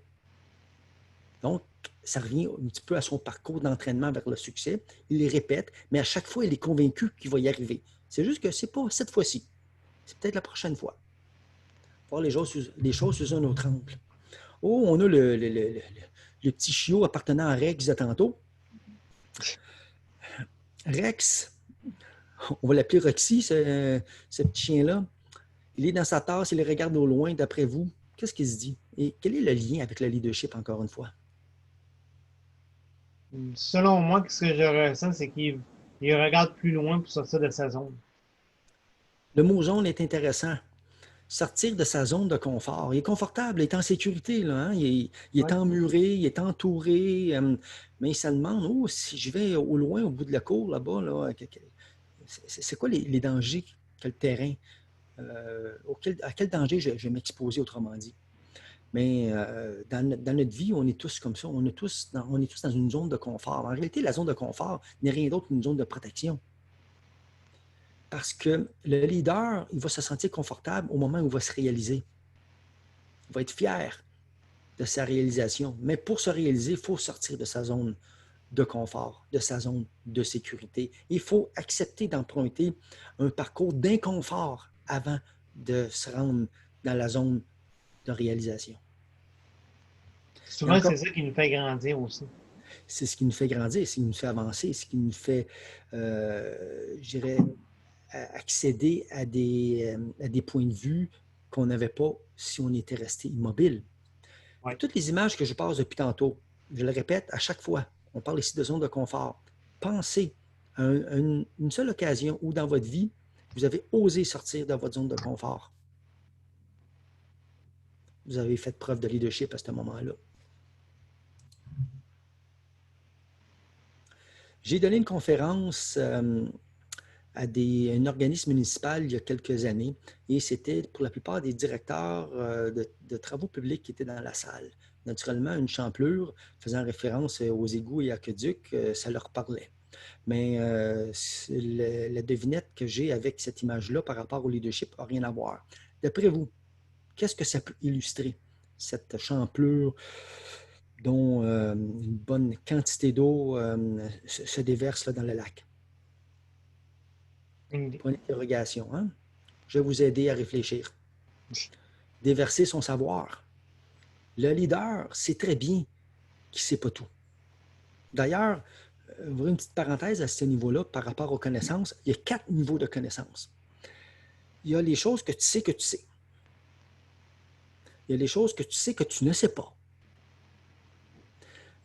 C: Donc, ça revient un petit peu à son parcours d'entraînement vers le succès. Il les répète, mais à chaque fois, il est convaincu qu'il va y arriver. C'est juste que ce n'est pas cette fois-ci. C'est peut-être la prochaine fois. Voir les choses sous un autre angle. Oh, on a le petit chiot appartenant à Rex de tantôt. Rex, on va l'appeler Roxy, ce petit chien-là. Il est dans sa tasse, il les regarde au loin. D'après vous, qu'est-ce qu'il se dit? Et quel est le lien avec le leadership, encore une fois?
B: Selon moi, ce que je ressens, c'est qu'il regarde plus loin pour sortir de sa zone.
C: Le mot zone est intéressant. Sortir de sa zone de confort. Il est confortable, il est en sécurité, là, hein? Il est emmuré, il est entouré, mais ça demande, oh, si je vais au loin, au bout de la cour, là-bas, là, c'est quoi les dangers que le terrain, à quel danger je vais m'exposer, autrement dit? Mais dans notre vie, on est tous comme ça, on est tous dans une zone de confort. En réalité, la zone de confort n'est rien d'autre qu'une zone de protection. Parce que le leader, il va se sentir confortable au moment où il va se réaliser. Il va être fier de sa réalisation. Mais pour se réaliser, il faut sortir de sa zone de confort, de sa zone de sécurité. Il faut accepter d'emprunter un parcours d'inconfort avant de se rendre dans la zone de réalisation.
B: Souvent, c'est ça qui nous fait grandir aussi.
C: C'est ce qui nous fait grandir, c'est ce qui nous fait avancer, ce qui nous fait, je dirais, accéder à des points de vue qu'on n'avait pas si on était resté immobile. Ouais. Toutes les images que je passe depuis tantôt, je le répète à chaque fois, on parle ici de zone de confort. pensez à une seule occasion où dans votre vie, vous avez osé sortir de votre zone de confort. Vous avez fait preuve de leadership à ce moment-là. J'ai donné une conférence à un organisme municipal il y a quelques années et c'était pour la plupart des directeurs de travaux publics qui étaient dans la salle. Naturellement, une champlure faisant référence aux égouts et aqueducs, ça leur parlait. Mais la devinette que j'ai avec cette image-là par rapport au leadership n'a rien à voir. D'après vous, qu'est-ce que ça peut illustrer, cette champlure dont une bonne quantité d'eau se déverse là, dans le lac? Point d'interrogation. Hein? Je vais vous aider à réfléchir. Déverser son savoir. Le leader sait très bien qu'il ne sait pas tout. D'ailleurs, ouvrir une petite parenthèse à ce niveau-là par rapport aux connaissances, il y a 4 niveaux de connaissances. Il y a les choses que tu sais que tu sais. Il y a les choses que tu sais que tu ne sais pas.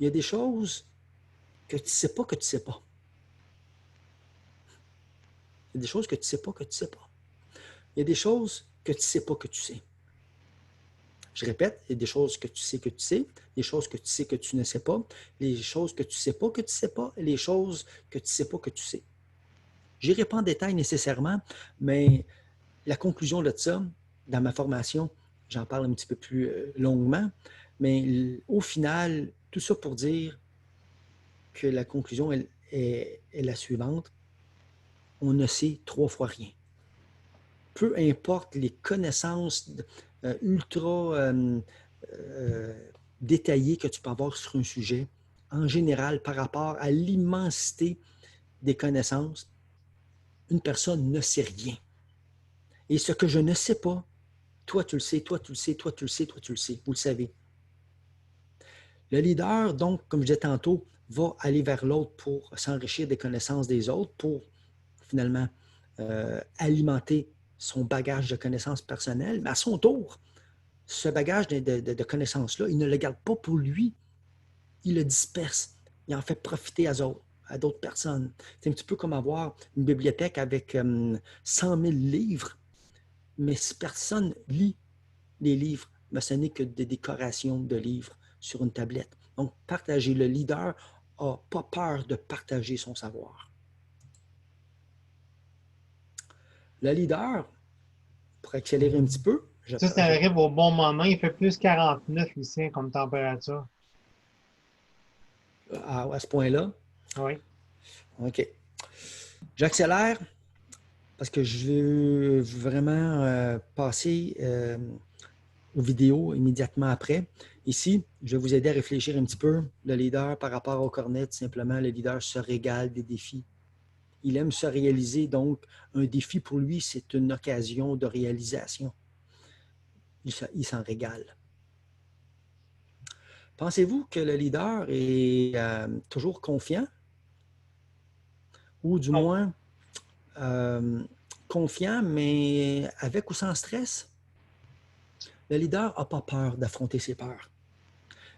C: Il y a des choses que tu ne sais pas que tu ne sais pas. Il y a des choses que tu ne sais pas que tu ne sais pas. Il y a des choses que tu ne sais pas que tu sais. Je répète, il y a des choses que tu sais, des choses que tu sais que tu ne sais pas, les choses que tu ne sais pas que tu ne sais pas, et les choses que tu ne sais pas que tu sais. Je n'irai pas en détail nécessairement, mais la conclusion de ça, dans ma formation, j'en parle un petit peu plus longuement, mais au final, tout ça pour dire que la conclusion est la suivante. On ne sait 3 fois rien. Peu importe les connaissances ultra détaillées que tu peux avoir sur un sujet, en général, par rapport à l'immensité des connaissances, une personne ne sait rien. Et ce que je ne sais pas, toi tu le sais, toi tu le sais, toi tu le sais, toi tu le sais, vous le savez. Le leader, donc, comme je disais tantôt, va aller vers l'autre pour s'enrichir des connaissances des autres, pour finalement alimenter son bagage de connaissances personnelles, mais à son tour, ce bagage de connaissances-là, il ne le garde pas pour lui, il le disperse, il en fait profiter à d'autres personnes. C'est un petit peu comme avoir une bibliothèque avec 100 000 livres, mais si personne lit les livres, mais ce n'est que des décorations de livres sur une tablette. Donc, partager. Le leader n'a pas peur de partager son savoir. Le leader, pour accélérer un petit peu,
B: Ça arrive au bon moment. Il fait plus 49 ici comme température.
C: À ce point-là.
B: Oui.
C: OK. J'accélère parce que je veux vraiment passer aux vidéos immédiatement après. Ici, je vais vous aider à réfléchir un petit peu. Le leader, par rapport au cornet, simplement, le leader se régale des défis. Il aime se réaliser, donc un défi pour lui, c'est une occasion de réalisation. Il s'en régale. Pensez-vous que le leader est toujours confiant? Ou du moins confiant, mais avec ou sans stress? Le leader n'a pas peur d'affronter ses peurs.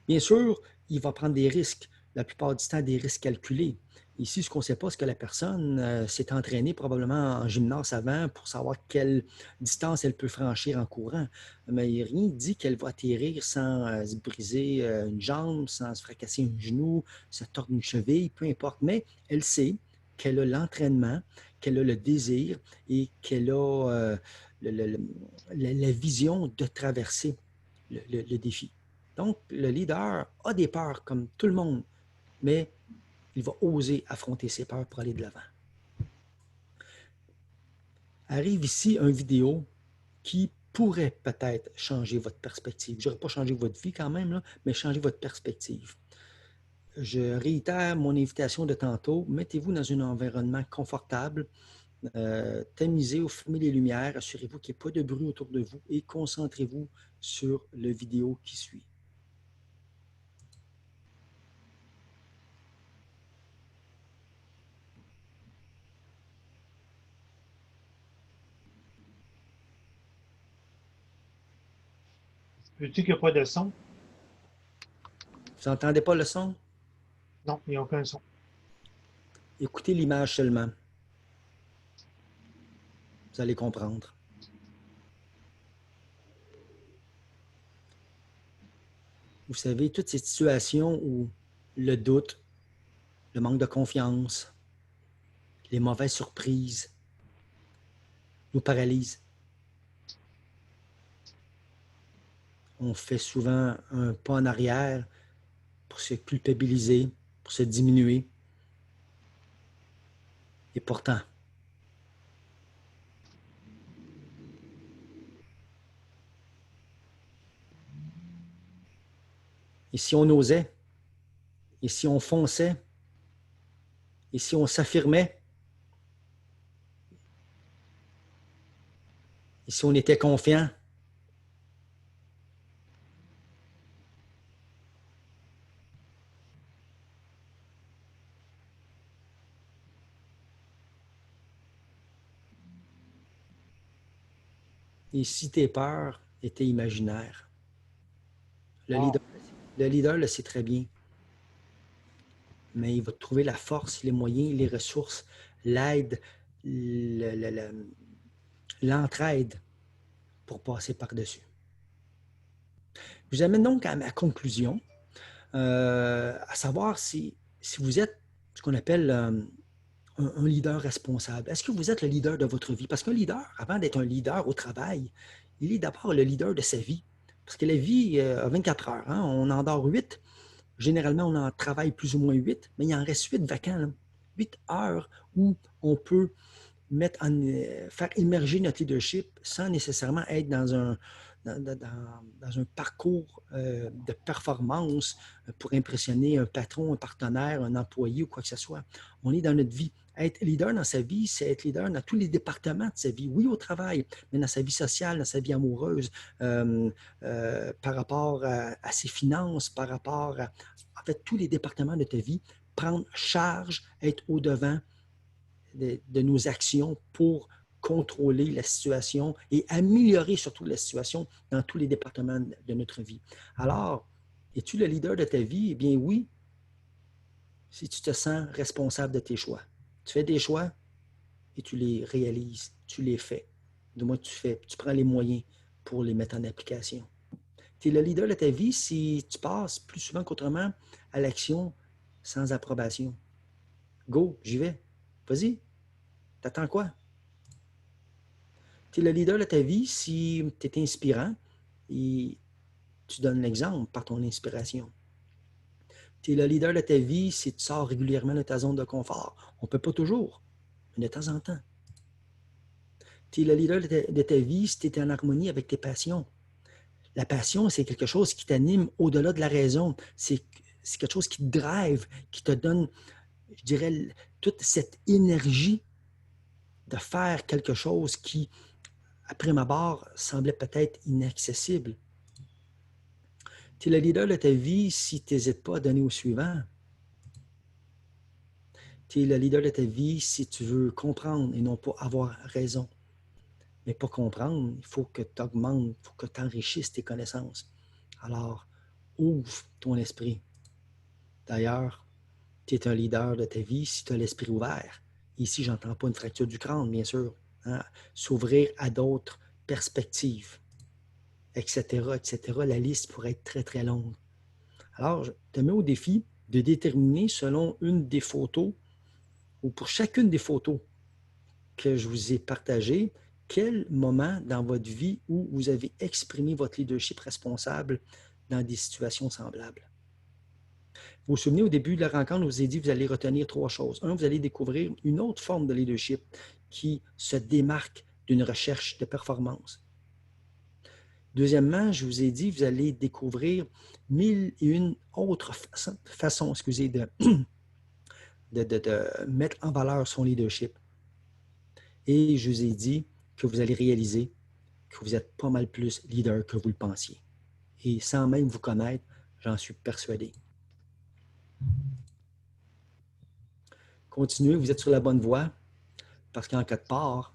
C: Bien sûr, il va prendre des risques, la plupart du temps des risques calculés. Ici, ce qu'on ne sait pas, c'est que la personne s'est entraînée probablement en gymnase avant pour savoir quelle distance elle peut franchir en courant. Mais rien ne dit qu'elle va atterrir sans se briser une jambe, sans se fracasser un genou, se tordre une cheville, peu importe. Mais elle sait qu'elle a l'entraînement, qu'elle a le désir et qu'elle a la vision de traverser le défi. Donc, le leader a des peurs comme tout le monde, mais il va oser affronter ses peurs pour aller de l'avant. Arrive ici une vidéo qui pourrait peut-être changer votre perspective. Je n'aurais pas changé votre vie quand même, là, mais changer votre perspective. Je réitère mon invitation de tantôt. Mettez-vous dans un environnement confortable. Tamisez ou fermez les lumières. Assurez-vous qu'il n'y ait pas de bruit autour de vous et concentrez-vous sur la vidéo qui suit.
B: Veux-tu qu'il n'y a pas de son?
C: Vous n'entendez pas le son?
B: Non, il n'y a aucun son.
C: Écoutez l'image seulement. Vous allez comprendre. Vous savez, toutes ces situations où le doute, le manque de confiance, les mauvaises surprises nous paralysent. On fait souvent un pas en arrière pour se culpabiliser, pour se diminuer. Et pourtant, et si on osait, et si on fonçait, et si on s'affirmait, et si on était confiant, et si tes peurs étaient imaginaires.
B: Wow.
C: Le leader le sait très bien, mais il va trouver la force, les moyens, les ressources, l'aide, l'entraide pour passer par-dessus. Je vous amène donc à ma conclusion, à savoir si vous êtes ce qu'on appelle un leader responsable. Est-ce que vous êtes le leader de votre vie? Parce qu'un leader, avant d'être un leader au travail, il est d'abord le leader de sa vie. Parce que la vie a 24 heures. Hein? On en dort 8. Généralement, on en travaille plus ou moins 8, mais il en reste 8 vacants. Là. 8 heures où on peut faire émerger notre leadership sans nécessairement être dans un parcours de performance pour impressionner un patron, un partenaire, un employé ou quoi que ce soit. On est dans notre vie. Être leader dans sa vie, c'est être leader dans tous les départements de sa vie. Oui, au travail, mais dans sa vie sociale, dans sa vie amoureuse, par rapport à ses finances, par rapport à, en fait, tous les départements de ta vie, prendre charge, être au-devant de nos actions pour contrôler la situation et améliorer surtout la situation dans tous les départements de notre vie. Alors, es-tu le leader de ta vie? Eh bien oui, si tu te sens responsable de tes choix. Tu fais des choix et tu les réalises, tu les fais. Du moins, tu prends les moyens pour les mettre en application. Tu es le leader de ta vie si tu passes plus souvent qu'autrement à l'action sans approbation. Go, j'y vais. Vas-y. T'attends quoi? Tu es le leader de ta vie si tu es inspirant et tu donnes l'exemple par ton inspiration. Tu es le leader de ta vie si tu sors régulièrement de ta zone de confort. On ne peut pas toujours, mais de temps en temps. Tu es le leader de ta vie si tu es en harmonie avec tes passions. La passion, c'est quelque chose qui t'anime au-delà de la raison. C'est quelque chose qui te drive, qui te donne, je dirais, toute cette énergie de faire quelque chose qui, après ma barre, semblait peut-être inaccessible. Tu es le leader de ta vie si tu n'hésites pas à donner au suivant. Tu es le leader de ta vie si tu veux comprendre et non pas avoir raison. Mais pour comprendre, il faut que tu augmentes, il faut que tu enrichisses tes connaissances. Alors, ouvre ton esprit. D'ailleurs, tu es un leader de ta vie si tu as l'esprit ouvert. Ici, je n'entends pas une fracture du crâne, bien sûr. Hein? S'ouvrir à d'autres perspectives, etc., etc. La liste pourrait être très, très longue. Alors, je te mets au défi de déterminer selon une des photos ou pour chacune des photos que je vous ai partagées, quel moment dans votre vie où vous avez exprimé votre leadership responsable dans des situations semblables. Vous vous souvenez, au début de la rencontre, je vous ai dit que vous allez retenir 3 choses. 1, vous allez découvrir une autre forme de leadership qui se démarque d'une recherche de performance. Deuxièmement, je vous ai dit que vous allez découvrir 1001 autres façons de mettre en valeur son leadership. Et je vous ai dit que vous allez réaliser que vous êtes pas mal plus leader que vous le pensiez. Et sans même vous connaître, j'en suis persuadé. Continuez, vous êtes sur la bonne voie, parce qu'en quelque part,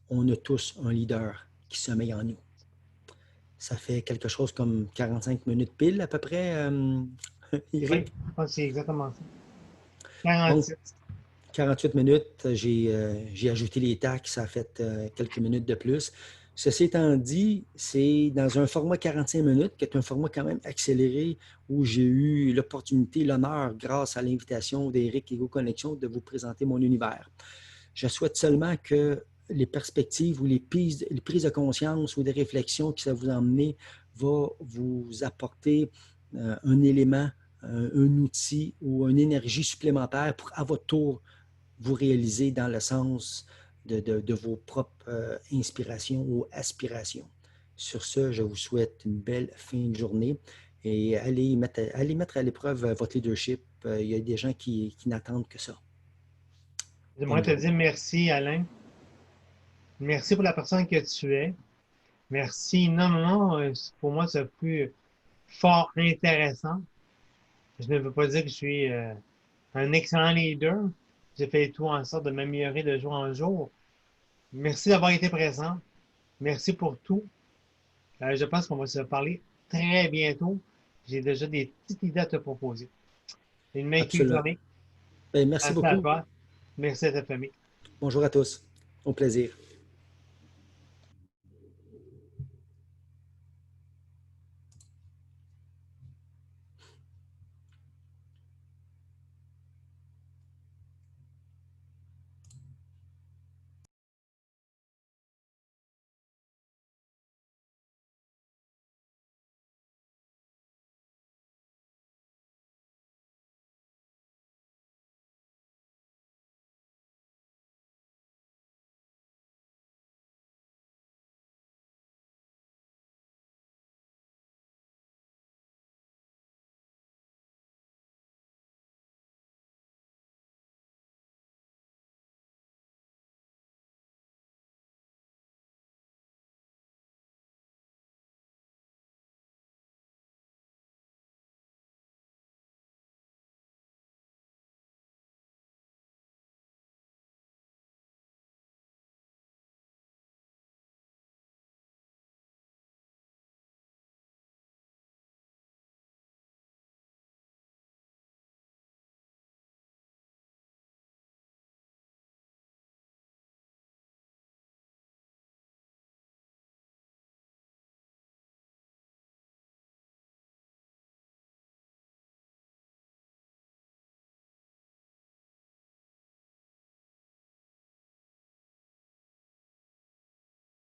C: on a tous un leader qui sommeille en nous. Ça fait quelque chose comme 45 minutes pile à peu près, Eric?
B: Oui, c'est exactement ça. 47.
C: 48 minutes, j'ai ajouté les taxes, ça a fait quelques minutes de plus. Ceci étant dit, c'est dans un format 45 minutes, qui est un format quand même accéléré, où j'ai eu l'opportunité, l'honneur, grâce à l'invitation d'Éric Ego Connexion, de vous présenter mon univers. Je souhaite seulement que les perspectives ou les prises de conscience ou des réflexions que ça vous a emmené va vous apporter un élément, un outil ou une énergie supplémentaire pour, à votre tour, vous réaliser dans le sens de vos propres inspirations ou aspirations. Sur ce, je vous souhaite une belle fin de journée et allez mettre à l'épreuve votre leadership. Il y a des gens qui n'attendent que ça.
B: J'aimerais te dire merci, Alain. Merci pour la personne que tu es. Merci énormément. Pour moi, c'est plus fort intéressant. Je ne veux pas dire que je suis un excellent leader. J'ai fait tout en sorte de m'améliorer de jour en jour. Merci d'avoir été présent. Merci pour tout. Je pense qu'on va se parler très bientôt. J'ai déjà des petites idées à te proposer. Une magnifique
C: Absolument.
B: journée.
C: Bien, merci
B: Merci à
C: beaucoup.
B: toi. Merci à ta famille.
C: Bonjour à tous. Au plaisir.